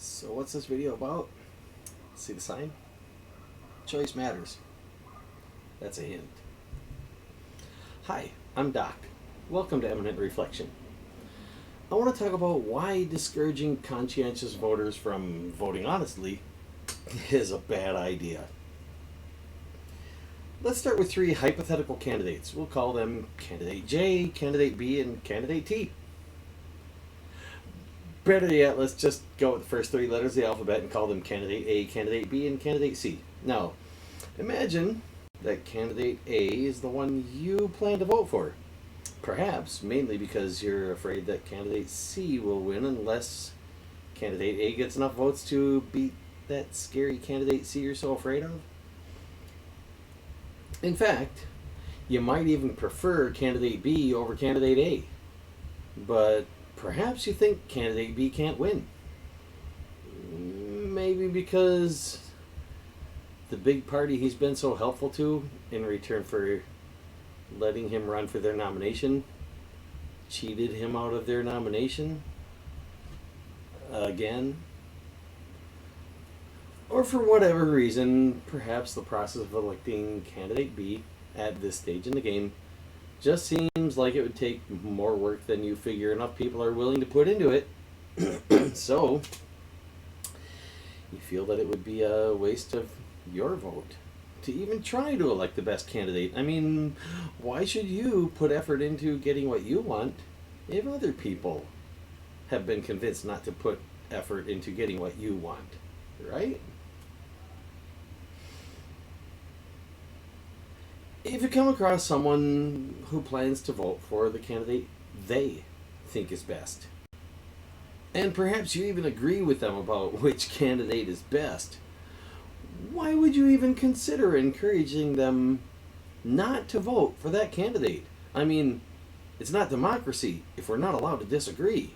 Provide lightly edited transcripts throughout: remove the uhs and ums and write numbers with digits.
So what's this video about? See the sign? Choice matters. That's a hint. Hi, I'm Doc. Welcome to Eminent Reflection. I want to talk about why discouraging conscientious voters from voting honestly is a bad idea. Let's start with three hypothetical candidates. We'll call them Candidate J, Candidate B, and Candidate T. Better yet, let's just go with the first three letters of the alphabet and call them Candidate A, Candidate B, and Candidate C. Now, imagine that Candidate A is the one you plan to vote for. Perhaps mainly because you're afraid that Candidate C will win unless Candidate A gets enough votes to beat that scary Candidate C you're so afraid of. In fact, you might even prefer Candidate B over Candidate A. But perhaps you think Candidate B can't win. Maybe because the big party he's been so helpful to in return for letting him run for their nomination cheated him out of their nomination again. Or for whatever reason, perhaps the process of electing Candidate B at this stage in the game just seems like it would take more work than you figure enough people are willing to put into it. So, you feel that it would be a waste of your vote to even try to elect the best candidate. I mean, why should you put effort into getting what you want if other people have been convinced not to put effort into getting what you want, right? If you come across someone who plans to vote for the candidate they think is best, and perhaps you even agree with them about which candidate is best, why would you even consider encouraging them not to vote for that candidate? I mean, it's not democracy if we're not allowed to disagree.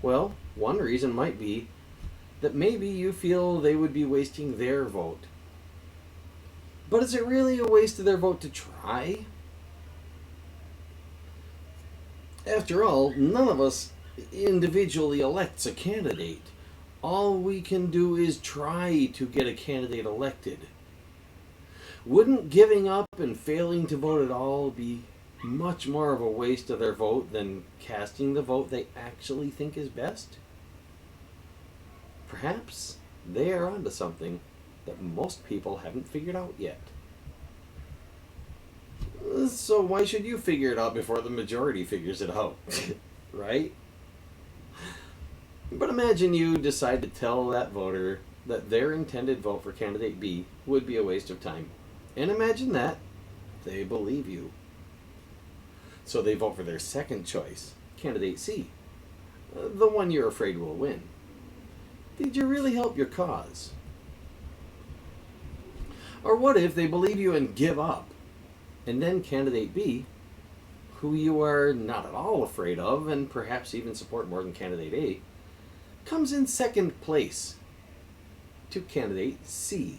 Well, one reason might be that maybe you feel they would be wasting their vote. But is it really a waste of their vote to try? After all, none of us individually elects a candidate. All we can do is try to get a candidate elected. Wouldn't giving up and failing to vote at all be much more of a waste of their vote than casting the vote they actually think is best? Perhaps they are onto something that most people haven't figured out yet. So why should you figure it out before the majority figures it out? Right? But imagine you decide to tell that voter that their intended vote for Candidate B would be a waste of time. And imagine that they believe you. So they vote for their second choice, Candidate C, the one you're afraid will win. Did you really help your cause? Or what if they believe you and give up, and then Candidate B, who you are not at all afraid of and perhaps even support more than Candidate A, comes in second place to Candidate C?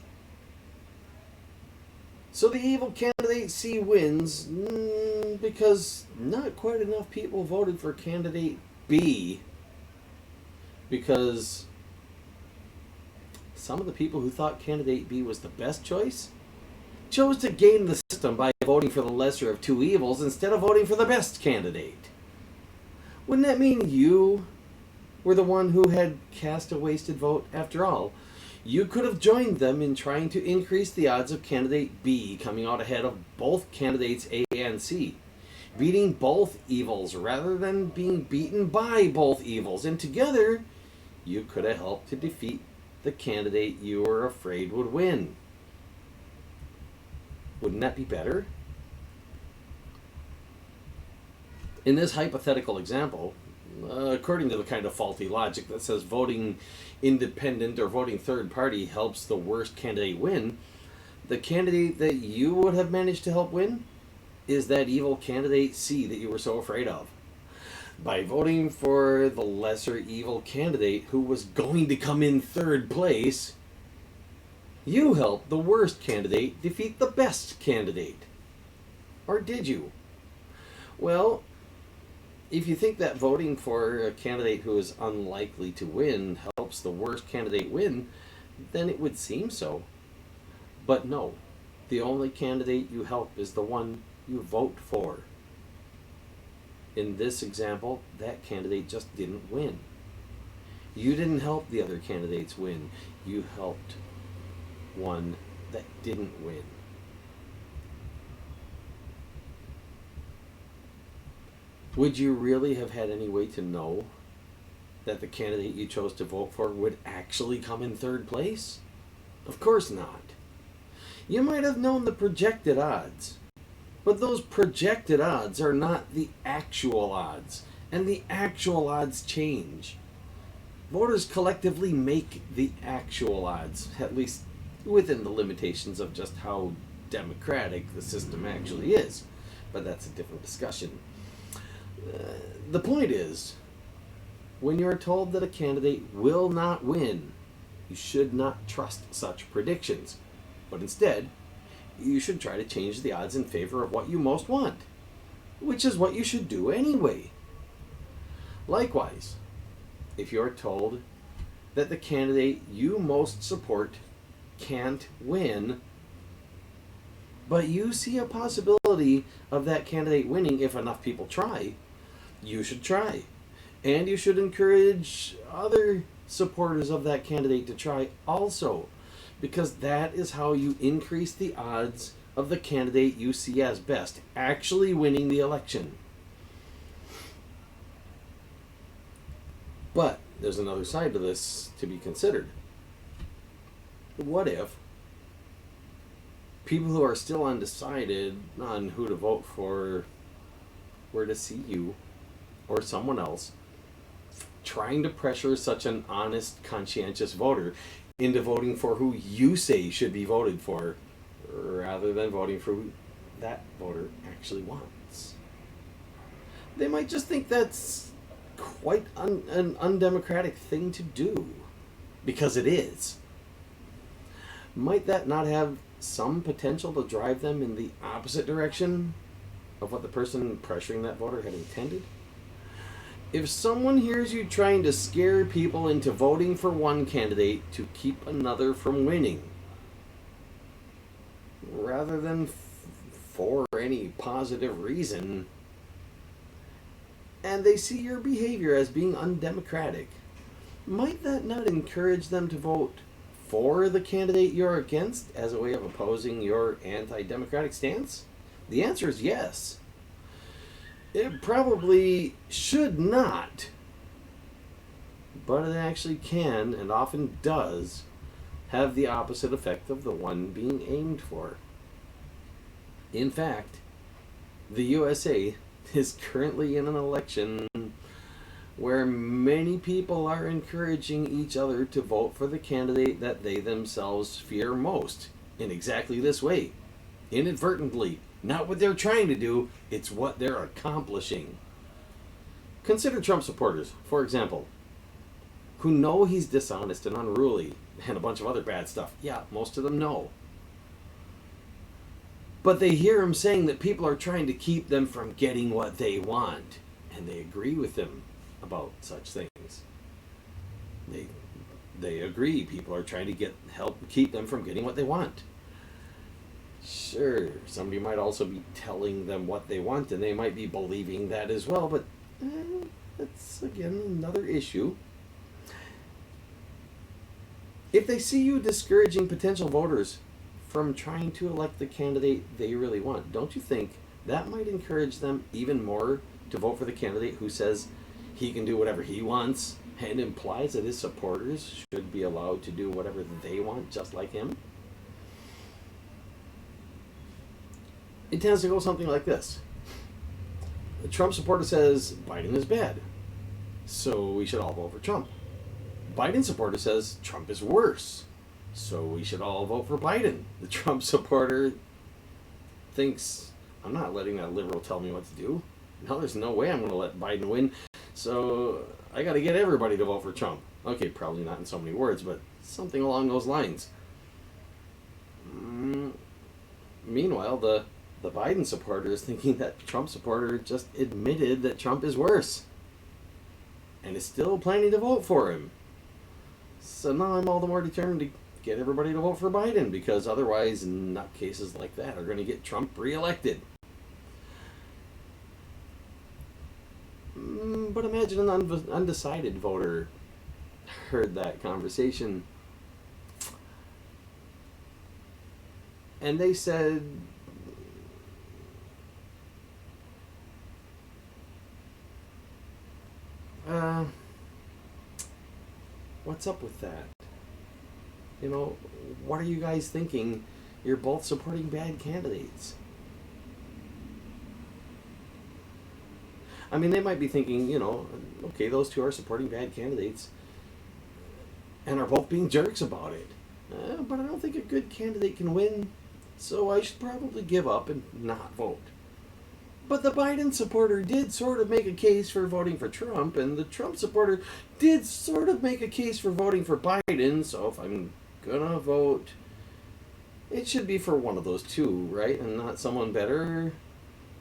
So the evil Candidate C wins because not quite enough people voted for Candidate B, because some of the people who thought Candidate B was the best choice chose to game the system by voting for the lesser of two evils instead of voting for the best candidate. Wouldn't that mean you were the one who had cast a wasted vote? After all, you could have joined them in trying to increase the odds of Candidate B coming out ahead of both candidates A and C, beating both evils rather than being beaten by both evils, and together you could have helped to defeat the candidate you were afraid would win. Wouldn't that be better? In this hypothetical example, according to the kind of faulty logic that says voting independent or voting third party helps the worst candidate win, the candidate that you would have managed to help win is that evil Candidate C that you were so afraid of. By voting for the lesser evil candidate who was going to come in third place, you helped the worst candidate defeat the best candidate. Or did you? Well, If you think that voting for a candidate who is unlikely to win helps the worst candidate win, then it would seem so. But no, the only candidate you help is the one you vote for. In this example, that candidate just didn't win. You didn't help the other candidates win. You helped one that didn't win. Would you really have had any way to know that the candidate you chose to vote for would actually come in third place? Of course not. You might have known the projected odds, but those projected odds are not the actual odds, and the actual odds change. Voters collectively make the actual odds, at least within the limitations of just how democratic the system actually is. But that's a different discussion. The point is, when you are told that a candidate will not win, you should not trust such predictions, but instead, you should try to change the odds in favor of what you most want, which is what you should do anyway. Likewise, if you're told that the candidate you most support can't win, but you see a possibility of that candidate winning if enough people try, you should try. And you should encourage other supporters of that candidate to try also, because that is how you increase the odds of the candidate you see as best actually winning the election. But there's another side to this to be considered. What if people who are still undecided on who to vote for were to see you or someone else trying to pressure such an honest, conscientious voter into voting for who you say should be voted for, rather than voting for who that voter actually wants? They might just think that's quite an undemocratic thing to do, because it is. Might that not have some potential to drive them in the opposite direction of what the person pressuring that voter had intended? If someone hears you trying to scare people into voting for one candidate to keep another from winning, rather than for any positive reason, and they see your behavior as being undemocratic, might that not encourage them to vote for the candidate you're against as a way of opposing your anti-democratic stance? The answer is yes. It probably should not, but it actually can, and often does, have the opposite effect of the one being aimed for. In fact, the USA is currently in an election where many people are encouraging each other to vote for the candidate that they themselves fear most, in exactly this way, inadvertently. Not what they're trying to do, it's what they're accomplishing. Consider Trump supporters, for example, who know he's dishonest and unruly and a bunch of other bad stuff. Yeah, most of them know. But they hear him saying that people are trying to keep them from getting what they want, and they agree with him about such things. They agree people are trying to help keep them from getting what they want. Sure, somebody might also be telling them what they want, and they might be believing that as well, but that's, again, another issue. If they see you discouraging potential voters from trying to elect the candidate they really want, don't you think that might encourage them even more to vote for the candidate who says he can do whatever he wants and implies that his supporters should be allowed to do whatever they want just like him? It tends to go something like this. The Trump supporter says Biden is bad, so we should all vote for Trump. Biden supporter says Trump is worse, so we should all vote for Biden. The Trump supporter thinks, I'm not letting that liberal tell me what to do. No, there's no way I'm going to let Biden win, so I got to get everybody to vote for Trump. Okay, probably not in so many words, but something along those lines. Meanwhile, the The Biden supporter is thinking that the Trump supporter just admitted that Trump is worse and is still planning to vote for him. So now I'm all the more determined to get everybody to vote for Biden, because otherwise nutcases like that are going to get Trump reelected. But imagine an undecided voter heard that conversation and they said, what's up with that? You know, what are you guys thinking? You're both supporting bad candidates. I mean, they might be thinking, you know, okay, those two are supporting bad candidates and are both being jerks about it. But I don't think a good candidate can win, so I should probably give up and not vote. But the Biden supporter did sort of make a case for voting for Trump, and the Trump supporter did sort of make a case for voting for Biden, so if I'm gonna vote, it should be for one of those two, right? And not someone better,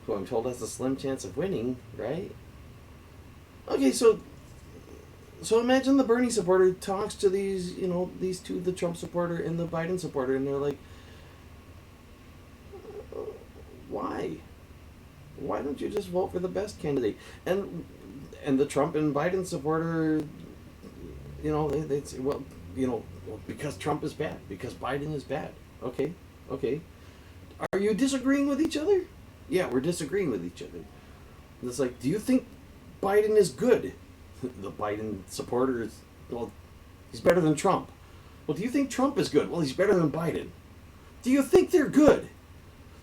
who I'm told has a slim chance of winning, right? Okay, so imagine the Bernie supporter talks to these, you know, these two, the Trump supporter and the Biden supporter, and they're like, why? Why don't you just vote for the best candidate? And the Trump and Biden supporter, you know, they'd say, well, you know, because Trump is bad, because Biden is bad. Okay. Are you disagreeing with each other? Yeah, we're disagreeing with each other. And it's like, do you think Biden is good? The Biden supporter is, well, he's better than Trump. Well, do you think Trump is good? Well, he's better than Biden. Do you think they're good?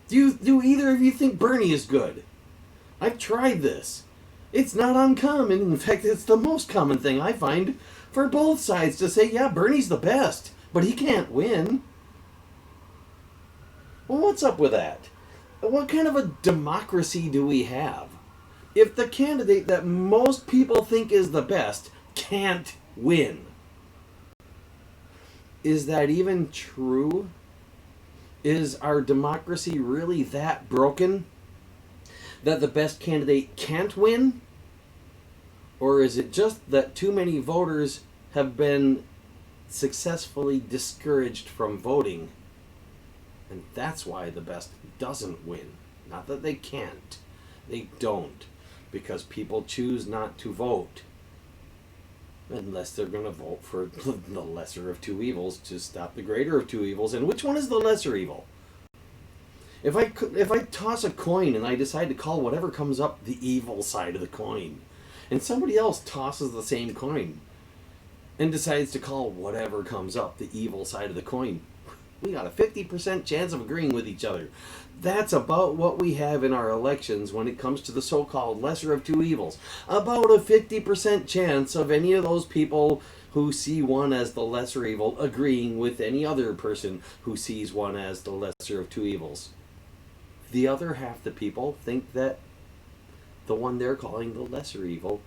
Do either of you think Bernie is good? I've tried this. It's not uncommon. In fact, it's the most common thing I find for both sides to say, yeah, Bernie's the best, but he can't win. Well, what's up with that? What kind of a democracy do we have if the candidate that most people think is the best can't win? Is that even true? Is our democracy really that broken that the best candidate can't win? Or is it just that too many voters have been successfully discouraged from voting, and that's why the best doesn't win? Not that they can't. They don't. Because people choose not to vote. Unless they're going to vote for the lesser of two evils to stop the greater of two evils. And which one is the lesser evil? If I toss a coin and I decide to call whatever comes up the evil side of the coin, and somebody else tosses the same coin and decides to call whatever comes up the evil side of the coin, we got a 50% chance of agreeing with each other. That's about what we have in our elections when it comes to the so-called lesser of two evils. About a 50% chance of any of those people who see one as the lesser evil agreeing with any other person who sees one as the lesser of two evils. The other half the people think that the one they're calling the lesser evil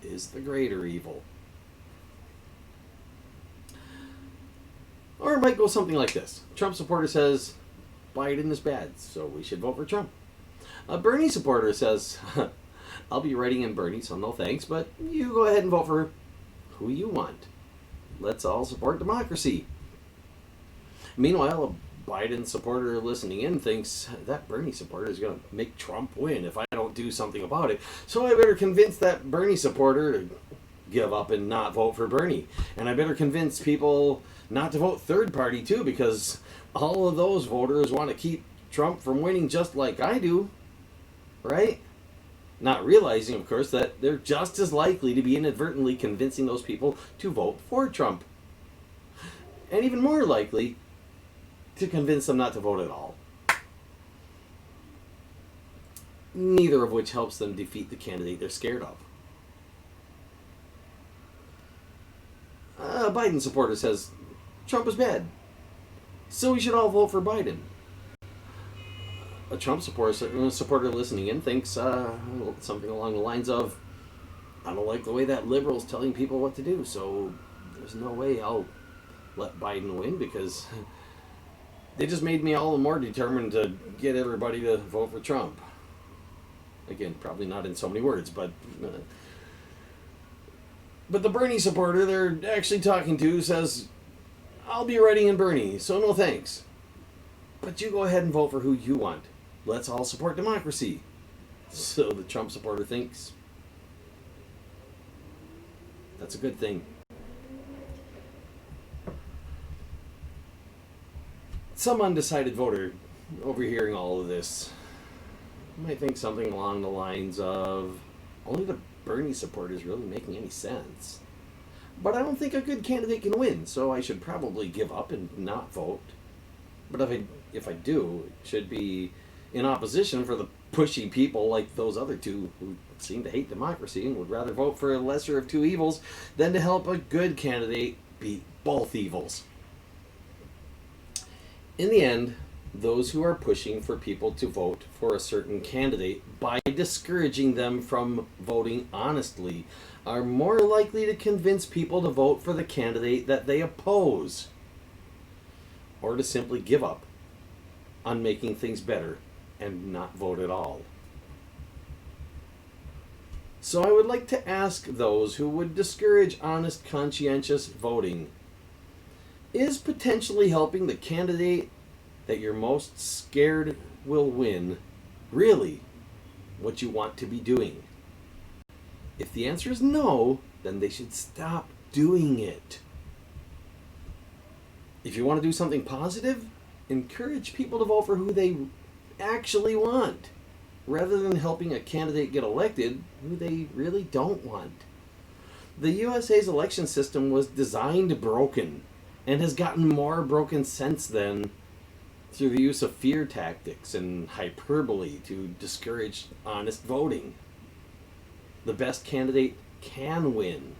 is the greater evil. Or it might go something like this. Trump supporter says Biden is bad, so we should vote for Trump. A Bernie supporter says, I'll be writing in Bernie, so no thanks, but you go ahead and vote for who you want. Let's all support democracy. Meanwhile, a Biden supporter listening in thinks that Bernie supporter is going to make Trump win if I don't do something about it, so I better convince that Bernie supporter to give up and not vote for Bernie. And I better convince people not to vote third party too, because all of those voters want to keep Trump from winning just like I do, right? Not realizing, of course, that they're just as likely to be inadvertently convincing those people to vote for Trump. And even more likely to convince them not to vote at all. Neither of which helps them defeat the candidate they're scared of. A Biden supporter says Trump is bad, so we should all vote for Biden. A Trump supporter listening in thinks something along the lines of, I don't like the way that liberal's telling people what to do, so there's no way I'll let Biden win, because They just made me all the more determined to get everybody to vote for Trump. Again, probably not in so many words, but the Bernie supporter they're actually talking to says, I'll be writing in Bernie, so no thanks. But you go ahead and vote for who you want. Let's all support democracy. So the Trump supporter thinks that's a good thing. Some undecided voter overhearing all of this might think something along the lines of, only the Bernie support is really making any sense. But I don't think a good candidate can win, so I should probably give up and not vote. But if I do, it should be in opposition for the pushy people like those other two who seem to hate democracy and would rather vote for a lesser of two evils than to help a good candidate beat both evils. In the end, those who are pushing for people to vote for a certain candidate by discouraging them from voting honestly are more likely to convince people to vote for the candidate that they oppose, or to simply give up on making things better and not vote at all. So I would like to ask those who would discourage honest, conscientious voting, is potentially helping the candidate that you're most scared will win really what you want to be doing? If the answer is no, then they should stop doing it. If you want to do something positive, encourage people to vote for who they actually want, rather than helping a candidate get elected who they really don't want. The USA's election system was designed broken and has gotten more broken since then through the use of fear tactics and hyperbole to discourage honest voting. The best candidate can win.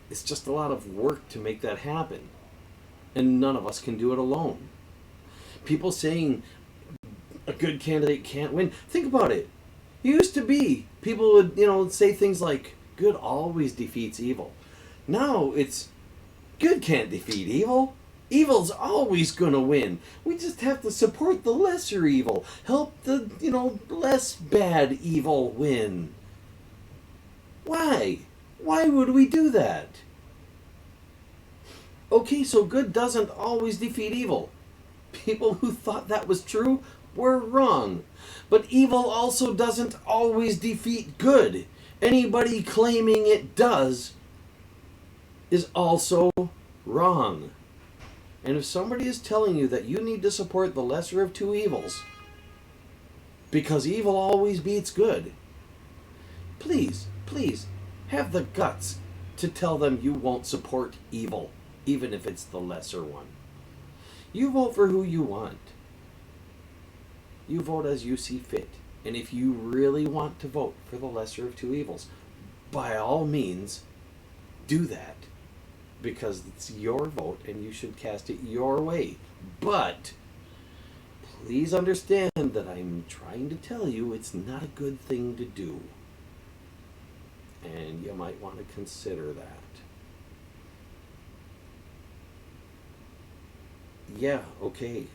It's just a lot of work to make that happen, and none of us can do it alone. People saying a good candidate can't win. Think about it. It used to be people would, say things like good always defeats evil. Now it's good can't defeat evil. Evil's always gonna win. We just have to support the lesser evil. Help the, less bad evil win. Why? Why would we do that? Okay, so good doesn't always defeat evil. People who thought that was true were wrong. But evil also doesn't always defeat good. Anybody claiming it does is also wrong. And if somebody is telling you that you need to support the lesser of two evils because evil always beats good, please have the guts to tell them you won't support evil, even if it's the lesser one. You vote for who you want. You vote as you see fit. And if you really want to vote for the lesser of two evils, by all means, do that. Because it's your vote and you should cast it your way. But please understand that I'm trying to tell you it's not a good thing to do. And you might want to consider that. Yeah, okay.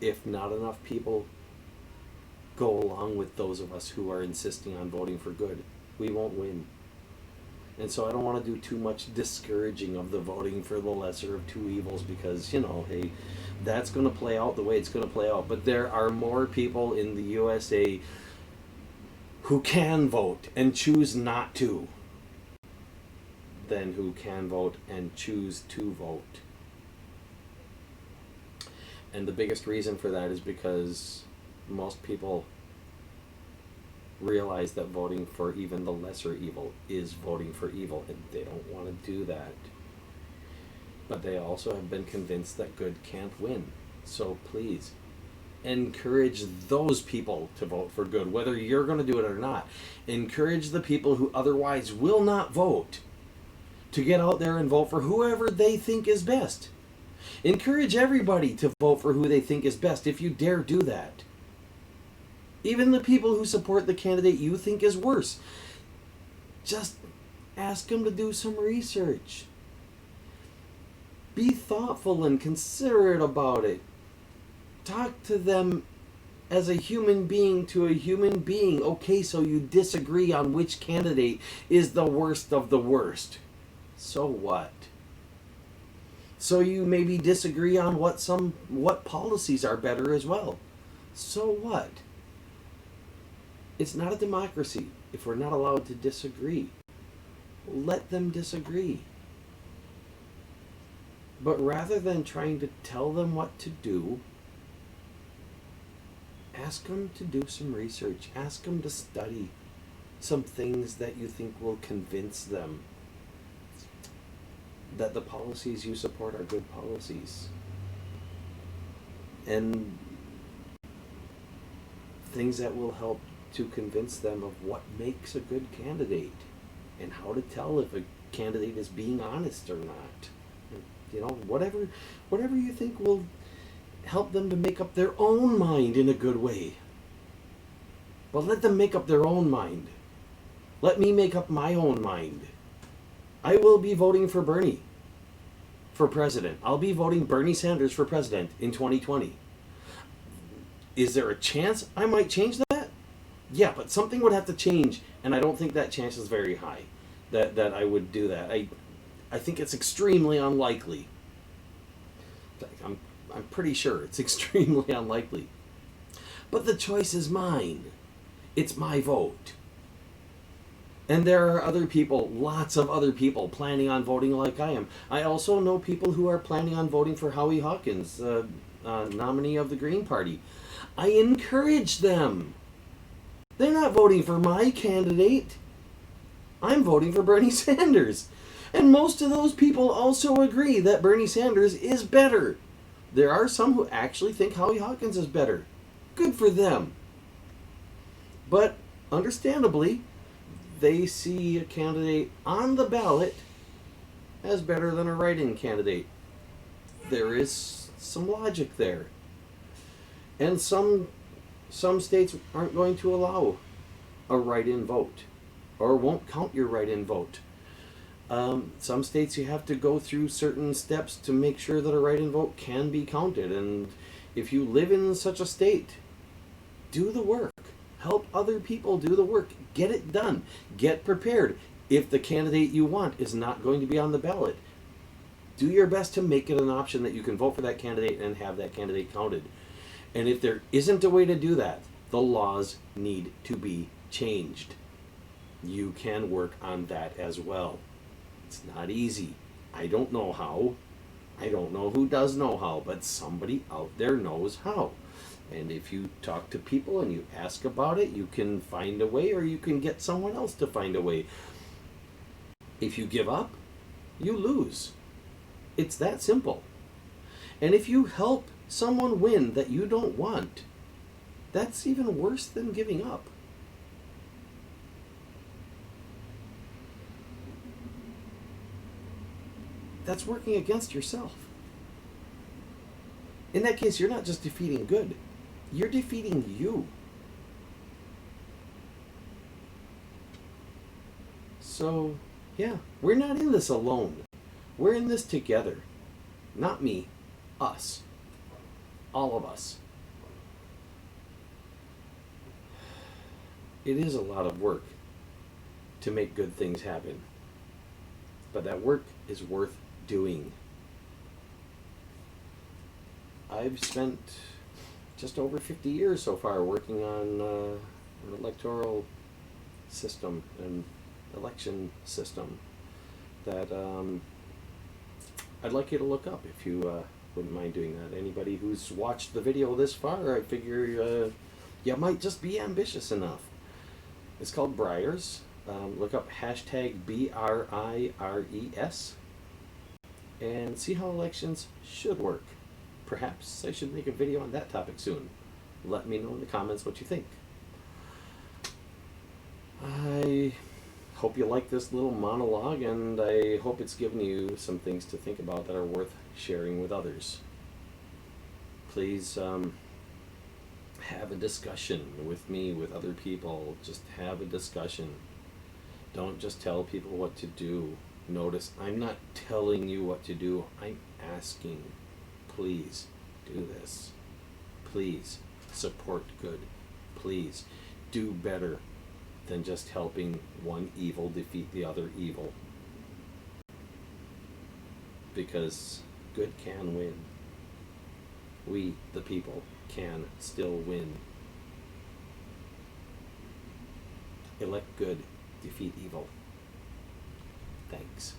If not enough people go along with those of us who are insisting on voting for good, we won't win. And so I don't want to do too much discouraging of the voting for the lesser of two evils because, hey, that's going to play out the way it's going to play out. But there are more people in the USA who can vote and choose not to than who can vote and choose to vote. And the biggest reason for that is because most people realize that voting for even the lesser evil is voting for evil, and they don't want to do that. But they also have been convinced that good can't win. So please, encourage those people to vote for good, whether you're going to do it or not. Encourage the people who otherwise will not vote to get out there and vote for whoever they think is best. Encourage everybody to vote for who they think is best if you dare do that. Even the people who support the candidate you think is worse. Just ask them to do some research. Be thoughtful and considerate about it. Talk to them as a human being to a human being. Okay, so you disagree on which candidate is the worst of the worst. So what? So you maybe disagree on what policies are better as well. So what? It's not a democracy if we're not allowed to disagree. Let them disagree. But rather than trying to tell them what to do, ask them to do some research. Ask them to study some things that you think will convince them that the policies you support are good policies. And things that will help to convince them of what makes a good candidate and how to tell if a candidate is being honest or not. You know, whatever you think will help them to make up their own mind in a good way. But let them make up their own mind. Let me make up my own mind. I will be voting for Bernie for president. I'll be voting Bernie Sanders for president in 2020. Is there a chance I might change that? Yeah, but something would have to change, and I don't think that chance is very high that I would do that. I think it's extremely unlikely. I'm pretty sure it's extremely unlikely. But the choice is mine. It's my vote. And there are other people, lots of other people, planning on voting like I am. I also know people who are planning on voting for Howie Hawkins, nominee of the Green Party. I encourage them. They're not voting for my candidate. I'm voting for Bernie Sanders. And most of those people also agree that Bernie Sanders is better. There are some who actually think Howie Hawkins is better. Good for them. But understandably, they see a candidate on the ballot as better than a write-in candidate. There is some logic there. And some states aren't going to allow a write-in vote or won't count your write-in vote. Some states you have to go through certain steps to make sure that a write-in vote can be counted. And if you live in such a state, do the work. Help other people do the work. Get it done. Get prepared. If the candidate you want is not going to be on the ballot, do your best to make it an option that you can vote for that candidate and have that candidate counted. And if there isn't a way to do that, the laws need to be changed. You can work on that as well. It's not easy. I don't know how. I don't know who does know how, but somebody out there knows how. And if you talk to people and you ask about it, you can find a way, or you can get someone else to find a way. If you give up, you lose. It's that simple. And if you help someone win that you don't want, that's even worse than giving up. That's working against yourself. In that case, you're not just defeating good, you're defeating you. So, yeah, we're not in this alone. We're in this together. Not me, us. All of us. It is a lot of work to make good things happen. But that work is worth doing. I've spent just over 50 years so far working on an electoral system, an election system that I'd like you to look up if you wouldn't mind doing that. Anybody who's watched the video this far, I figure you might just be ambitious enough. It's called Briars. Look up hashtag BRIRES and see how elections should work. Perhaps I should make a video on that topic soon. Let me know in the comments what you think. I hope you like this little monologue, and I hope it's given you some things to think about that are worth sharing with others. Please have a discussion with me, with other people. Just have a discussion. Don't just tell people what to do. Notice, I'm not telling you what to do. I'm asking, please do this. Please support good. Please do better than just helping one evil defeat the other evil. Because good can win. We, the people, can still win. Elect good, defeat evil. Thanks.